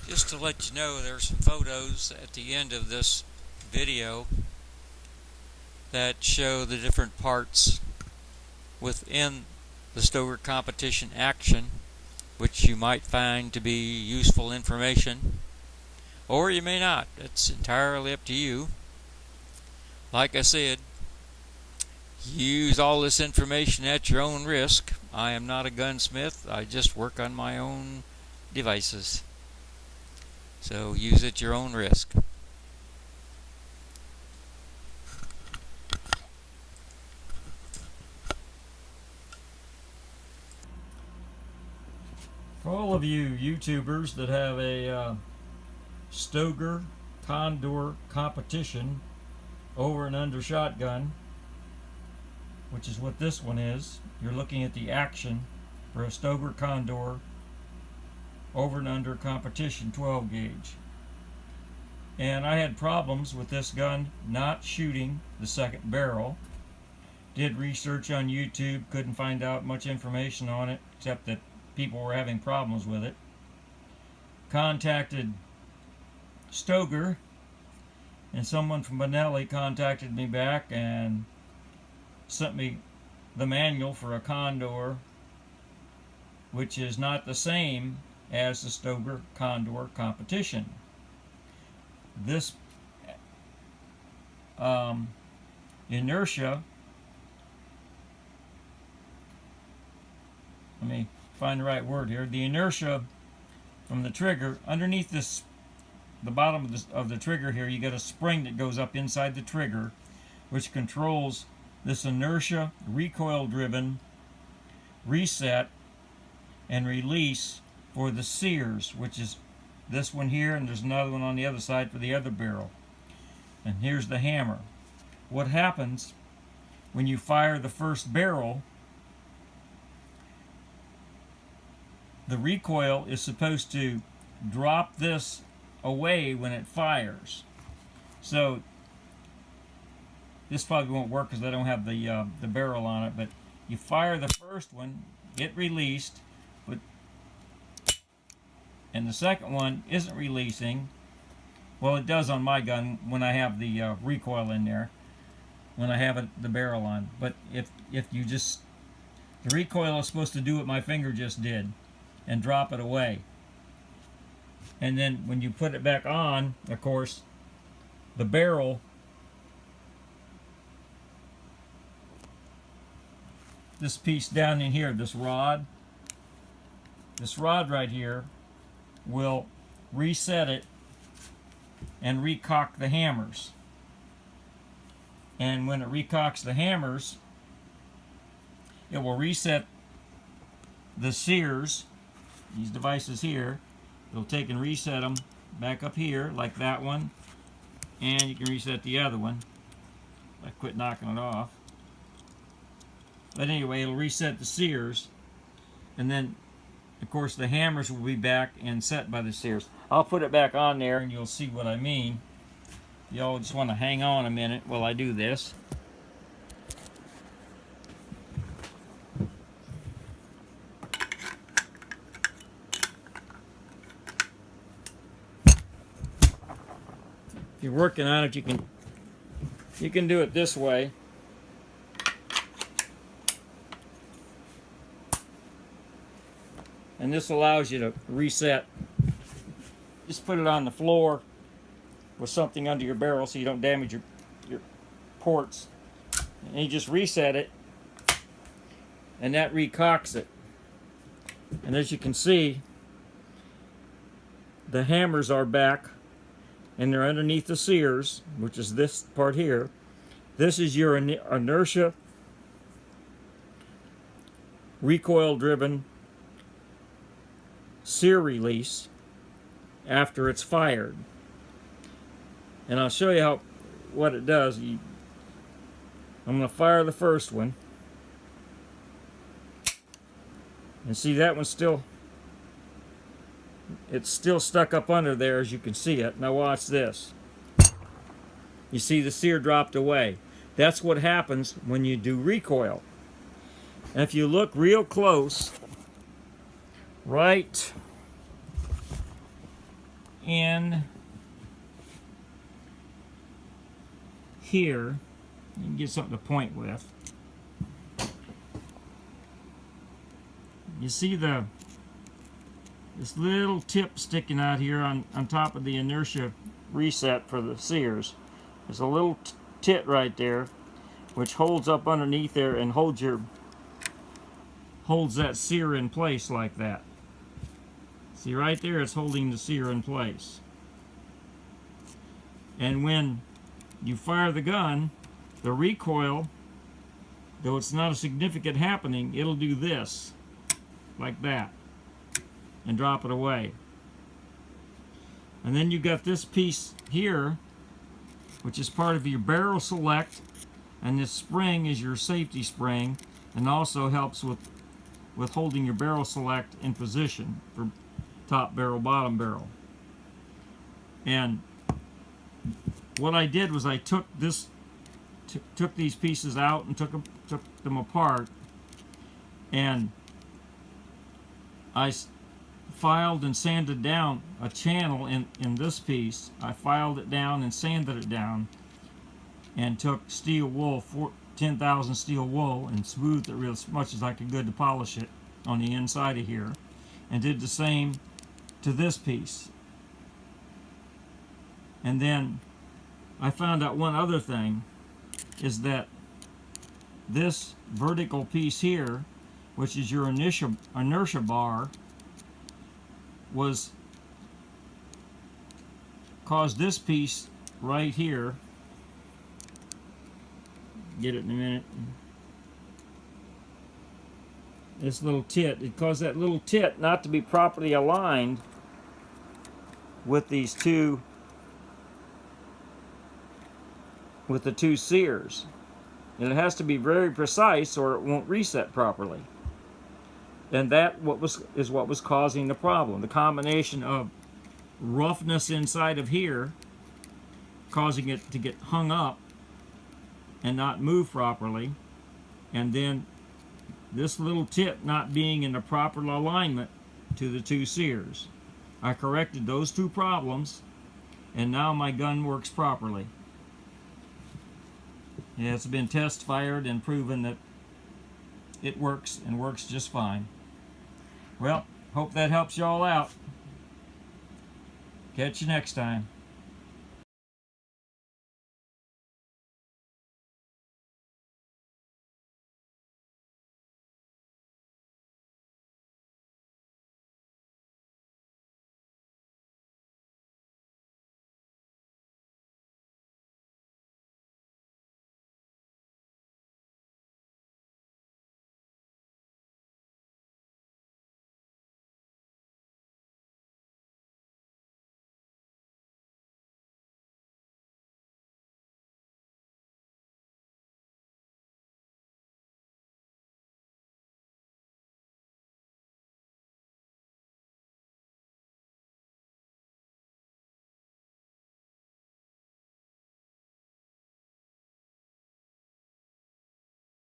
Just to let you know, there's some photos at the end of this video that show the different parts within the Stoeger Competition action, which you might find to be useful information, or you may not. It's entirely up to you. Like I said, use all this information at your own risk. I am not a gunsmith. I just work on my own devices. So use at your own risk. For all of you YouTubers that have a Stoeger Condor Competition over and under shotgun, which is what this one is, you're looking at the action for a Stoeger Condor over and under competition 12 gauge. And I had problems with this gun not shooting the second barrel. Did research on YouTube, couldn't find out much information on it except that people were having problems with it. Contacted Stoeger, and someone from Benelli contacted me back and sent me the manual for a Condor, which is not the same as the Stoeger Condor Competition. This inertia, let me find the right word here, the inertia from the trigger, underneath this, the bottom of the trigger here, you get a spring that goes up inside the trigger, which controls this inertia recoil driven reset and release for the sears, which is this one here, and there's another one on the other side for the other barrel. And here's the hammer. What happens when you fire the first barrel, the recoil is supposed to drop this away when it fires. So this probably won't work because I don't have the barrel on it, but you fire the first one, it released, and the second one isn't releasing. Well, it does on my gun when I have the recoil in there, when I have the barrel on. But if you just, the recoil is supposed to do what my finger just did and drop it away. And then when you put it back on, of course, the barrel, this piece down in here, this rod right here, will reset it and recock the hammers. And when it recocks the hammers, it will reset the sears, these devices here. It'll take and reset them back up here like that one, and you can reset the other one. I quit knocking it off. But anyway, it'll reset the sears, and then of course the hammers will be back and set by the sears. I'll put it back on there and you'll see what I mean. Y'all just want to hang on a minute while I do this. If you're working on it, you can do it this way. And this allows you to reset. Just put it on the floor with something under your barrel so you don't damage your ports. And you just reset it, and that recocks it. And as you can see, the hammers are back, and they're underneath the sears, which is this part here. This is your inertia recoil driven sear release after it's fired. And I'll show you what it does. I'm going to fire the first one. And see, that one's still, it's still stuck up under there, as you can see it. Now watch this. You see the sear dropped away. That's what happens when you do recoil. And if you look real close, right in here. You can get something to point with. You see this little tip sticking out here on top of the inertia reset for the sears. There's a little tit right there which holds up underneath there and holds that sear in place like that. See right there, it's holding the sear in place. And when you fire the gun, the recoil, though it's not a significant happening, it'll do this, like that, and drop it away. And then you got this piece here, which is part of your barrel select, and this spring is your safety spring, and also helps with holding your barrel select in position for top barrel, bottom barrel. And what I did was I took these pieces out and took them apart, and I filed and sanded down a channel in this piece. I filed it down and sanded it down, and took steel wool, 10,000 steel wool, and smoothed it real as much as I could good to polish it on the inside of here, and did the same to this piece. And then I found out one other thing, is that this vertical piece here, which is your inertia bar, caused this piece right here, get it in a minute, this little tit, it caused that little tit not to be properly aligned with these two, with the two sears. And it has to be very precise or it won't reset properly. And that is what was causing the problem. The combination of roughness inside of here, causing it to get hung up and not move properly, and then this little tip not being in the proper alignment to the two sears. I corrected those two problems, and now my gun works properly. Yeah, it's been test fired and proven that it works, and works just fine. Well, hope that helps y'all out. Catch you next time.